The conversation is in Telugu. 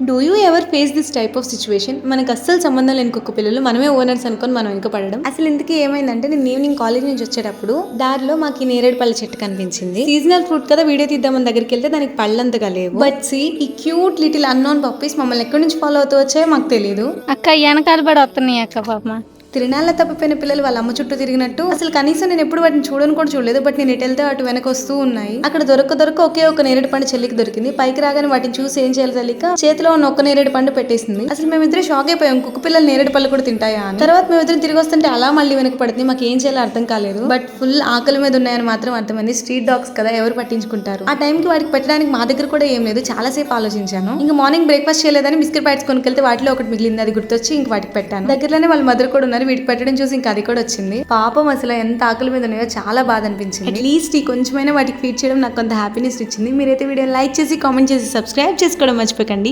Do you ever face this type of situation? మనకు అస్సలు సంబంధం లేని కుక్క పిల్లలు మనమే ఓనర్స్ అనుకొని మనం వెనక పడడం. అసలు ఇంతకీ ఏమైందంటే, నేను ఈవినింగ్ కాలేజ్ నుంచి వచ్చేటప్పుడు దారిలో మాకు ఈ నేరేడు పళ్ళ చెట్టు కనిపించింది. సీజనల్ ఫ్రూట్ కదా, వీడియో తీద్దామని దగ్గరికి వెళ్తే దానికి పళ్ళంతగా లేవు. బట్ సీ, ఈ క్యూట్ లిటిల్ అన్నోన్ పప్పీస్ మమ్మల్ని ఎక్కడి నుంచి ఫాలో అవుతూ వచ్చాయో మాకు తెలియదు. అక్క వెనకాల పడి వస్తున్నాయి అక్క పాప. తిరణాల్లో తప్పిపోయిన పిల్లలు వాళ్ళ అమ్మ చుట్టూ తిరిగినట్టు అసలు కనీసం నేను ఎప్పుడు వాటిని చూడను కూడా చూడలేదు. బట్ నేను ఎటు వెళ్తే అటు వెనక వస్తూ ఉన్నాయి. అక్కడ దొరక ఒకే ఒక నేరేడు పండు చెల్లికి దొరికింది. పైకి రాగానే వాటిని చూసి ఏం చేయాలి తెలియక చేతిలో ఉన్న ఒక్క నేరేడు పండు పెట్టేసింది. అసలు మేమిద్దరం షాక్ అయిపోయాం, కుక్క పిల్లలు నేరేడు పళ్ళు కూడా తింటాయా అని. తర్వాత మేమిద్దరం తిరిగి వస్తుంటే అలా మళ్ళీ వెనక పడుతుంది. మాకు ఏం చేయాలో అర్థం కాలేదు. బట్ ఫుల్ ఆకలి మీద ఉన్నాయని మాత్రం అర్థమైంది. స్ట్రీట్ డాగ్స్ కదా, ఎవరు పట్టించుకుంటారు. ఆ టైంకి వాటికి పెట్టడానికి మా దగ్గర కూడా ఏం లేదు. చాలా సేపు ఆలోచించాను. ఇంకా మార్నింగ్ బ్రేక్ఫాస్ట్ చేయలేదని బిస్కెట్ ప్యాకెట్స్ కొనుకెళ్తే వాటిలో ఒకటి మిగిలింది. అది గుర్తొచ్చి ఇంక వాటికి పెట్టాను. దగ్గరలోనే వాళ్ళ మదర్ కూడా ఉన్నారు. వీటికి పెట్టడం చూసి అది కూడా వచ్చింది. పాపం అసలు ఎంత ఆకలి మీద ఉన్నాయో చాలా బాధ అనిపించింది. అట్లీస్ట్ ఈ కొంచెమైనా వాటికి ఫీడ్ చేయడం నాకు కొంత హ్యాపీనెస్ ఇచ్చింది. మీరైతే వీడియో లైక్ చేసి, కామెంట్ చేసి, సబ్స్క్రైబ్ చేసుకోవడం మర్చిపోకండి.